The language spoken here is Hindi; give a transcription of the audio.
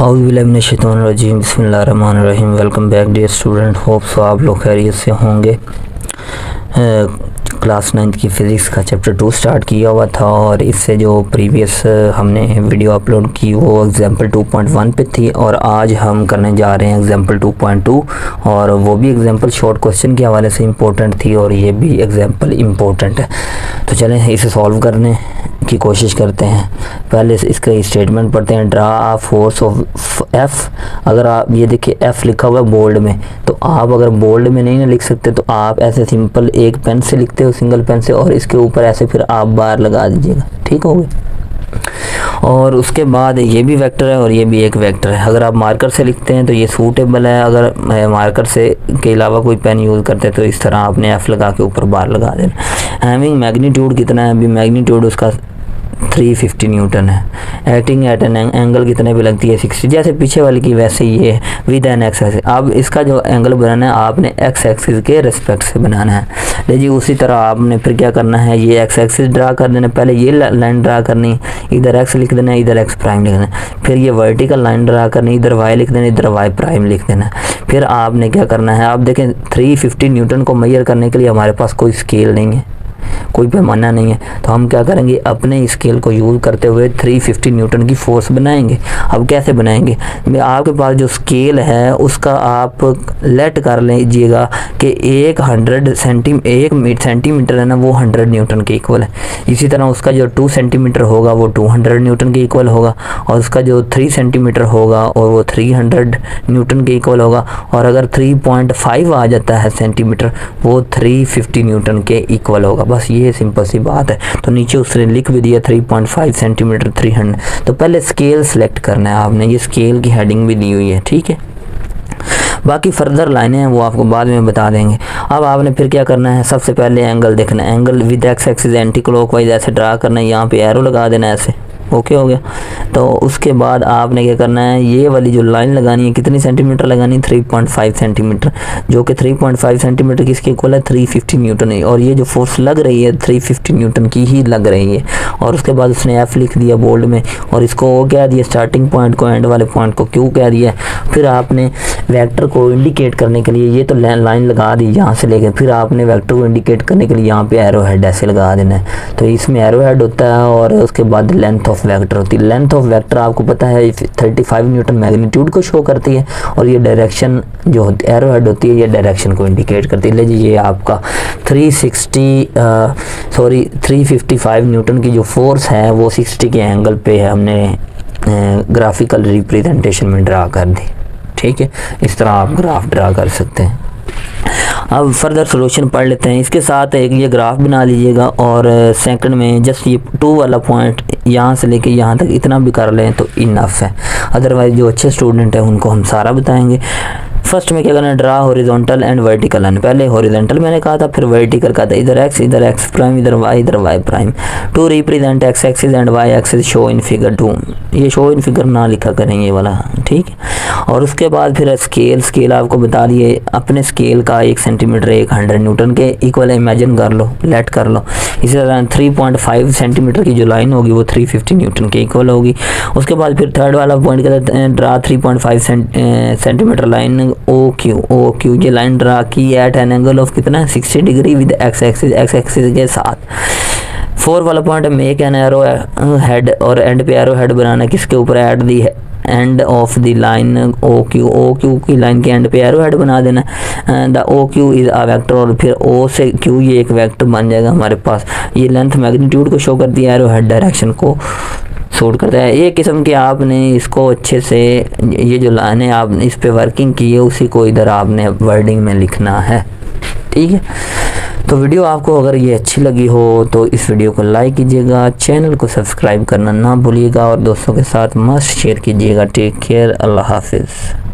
औज़ुबिल्लाहिमिनश्शैतानिर्रजीम बिस्मिल्लाहिर्रहमानिर्रहीम। Welcome back dear student, hope so आप लोग खैरियत से होंगे। क्लास 9 की फ़िज़िक्स का चैप्टर 2 स्टार्ट किया हुआ था और इससे जो प्रीवियस हमने वीडियो अपलोड की वो एग्जाम्पल 2.1 पे थी और आज हम करने जा रहे हैं एग्जाम्पल 2.2 और वो भी एग्जाम्पल शॉर्ट क्वेश्चन के हवाले से इम्पोर्टेंट थी और ये भी एग्जाम्पल इम्पोर्टेंट है। तो चलें इसे सॉल्व करने की कोशिश करते हैं। पहले इसका स्टेटमेंट पढ़ते हैं। Draw a force of F. अगर आप ये देखिए एफ लिखा हुआ है बोल्ड में, तो आप अगर बोल्ड में नहीं ना लिख सकते तो आप ऐसे सिंपल एक पेन से लिखते हो, सिंगल पेन से, और इसके ऊपर ऐसे फिर आप बार लगा दीजिएगा, ठीक हो गया। और उसके बाद ये भी वेक्टर है और ये भी एक वेक्टर है। अगर आप मार्कर से लिखते हैं तो ये सूटेबल है, अगर मार्कर से के अलावा कोई पेन यूज़ करते हैं तो इस तरह आपने एफ लगा के ऊपर बार लगा देना। हैविंग मैग्नीट्यूड कितना है, अभी मैग्नीट्यूड उसका 350 न्यूटन है। एक्टिंग एट एन एंगल कितने पे लगती है 60, जैसे पीछे वाले की वैसे ही है विद एन एक्स एक्सिस। अब इसका जो एंगल बनाना है आपने एक्स एक्सिस के रिस्पेक्ट से बनाना है। लीजिए उसी तरह आपने फिर क्या करना है, ये एक्स एक्सिस ड्रा कर देना, पहले ये लाइन ड्रा करनी, इधर एक्स लिख देना, इधर एक्स प्राइम लिख देना, फिर ये वर्टिकल लाइन ड्रा करनी, इधर वाई लिख देना, इधर वाई प्राइम लिख देना। फिर आपने क्या करना है, आप देखें 350 न्यूटन को मेजर करने के लिए हमारे पास कोई स्केल नहीं है, कोई पैमाना नहीं है, तो हम क्या करेंगे, अपने स्केल को यूज़ करते हुए 350 न्यूटन की फोर्स बनाएंगे। अब कैसे बनाएंगे, आपके पास जो स्केल है उसका आप लेट कर लीजिएगा कि 1 सेंटीमीटर है ना, वो 100 न्यूटन के इक्वल है। इसी तरह उसका जो 2 सेंटीमीटर होगा वो 200 न्यूटन के इक्वल होगा, और उसका जो 3 सेंटीमीटर होगा और वो 300 न्यूटन के इक्वल होगा, और अगर 3.5 आ जाता है सेंटीमीटर वो 350 न्यूटन के इक्वल होगा। बस ये सिंपल सी बात है। तो नीचे उसने लिख भी दिया 3.5 सेंटीमीटर 300। तो पहले स्केल सेलेक्ट करना है आपने, ये स्केल की हेडिंग भी दी हुई है, ठीक है। बाकी फर्दर लाइनें हैं वो आपको बाद में बता देंगे। अब आपने फिर क्या करना है, सबसे पहले एंगल देखना है, angle with x axis anti clockwise ऐसे ड्रा करना है, यहाँ पे एरो लगा देना है ऐसे, ओके हो गया। तो उसके बाद आपने क्या करना है, ये वाली जो लाइन लगानी है कितनी सेंटीमीटर लगानी है, 3.5 सेंटीमीटर, जो कि 3.5 सेंटीमीटर किसके इक्वल है, 350 न्यूटन है, और ये जो फोर्स लग रही है 350 न्यूटन की ही लग रही है। और उसके बाद उसने एफ लिख दिया बोल्ड में, और इसको वो कह दिया, स्टार्टिंग पॉइंट को एंड वाले पॉइंट को क्यू कह दिया। फिर आपने वेक्टर को इंडिकेट करने के लिए ये तो लाइन लगा दी यहाँ से लेके, फिर आपने वेक्टर को इंडिकेट करने के लिए यहाँ पे एरो हेड ऐसे लगा देना है। तो इसमें एरो हेड होता है और उसके बाद लेंथ ऑफ वेक्टर होती है। लेंथ ऑफ वेक्टर आपको पता है 35 न्यूटन मैग्नीट्यूड को शो करती है, और ये डायरेक्शन जो एरो हेड होती है ये डायरेक्शन को इंडिकेट करती है। लीजिए ये आपका 355 न्यूटन की जो फोर्स है वो 60 के एंगल पे हमने ग्राफिकल रिप्रेजेंटेशन में ड्रा कर दी, ठीक है। इस तरह आप ग्राफ ड्रा कर सकते हैं। अब फर्दर सॉल्यूशन पढ़ लेते हैं। इसके साथ एक ये ग्राफ बना लीजिएगा और सेकंड में जस्ट ये 2 वाला पॉइंट यहाँ से लेके यहाँ तक इतना भी कर लें तो इनफ है। अदरवाइज जो अच्छे स्टूडेंट हैं उनको हम सारा बताएंगे। फर्स्ट में क्या करना है, draw horizontal and vertical line. पहले हॉरिजॉन्टल मैंने कहा था, फिर वर्टिकल कहा था, इधर एक्स प्राइम, इधर y prime. To represent x axis and y axis show in figure 2। ये शो इन फिगर ना लिखा करेंगे ये वाला, ठीक है। और उसके बाद फिर स्केल आपको बता दिए, अपने स्केल का 1 सेंटीमीटर 100 न्यूटन के इक्वल इमेजिन कर लो, लेट कर लो। इसी तरह 3.5 सेंटीमीटर की जो लाइन होगी वो 350 न्यूटन के इक्वल होगी। उसके बाद फिर थर्ड वाला पॉइंट कहते हैं, draw 3.5 centimetre line O Q ये लाइन ड्रा की एट एन एंगल ऑफ कितना 60 डिग्री विद एक्स एक्सिस के साथ। 4 वाला पॉइंट है, मेक एन एरो हेड, और एंड पे एरो हेड बनाना किसके ऊपर, at the end of the line O Q की लाइन के एंड पे एरो हेड बना देना। The O Q is a vector, और फिर ओ से क्यू ये एक वेक्टर बन जाएगा हमारे पास। ये लेंथ मैग्नीट्यूड को शो करती है, एरो हेड डायरेक्शन को सूट करता है। एक किस्म के आपने इसको अच्छे से ये जो लाइनें आपने इस पे वर्किंग की है उसी को इधर आपने वर्डिंग में लिखना है, ठीक है। तो वीडियो आपको अगर ये अच्छी लगी हो तो इस वीडियो को लाइक कीजिएगा, चैनल को सब्सक्राइब करना ना भूलिएगा, और दोस्तों के साथ मस्त शेयर कीजिएगा। टेक केयर, अल्लाह हाफिज़।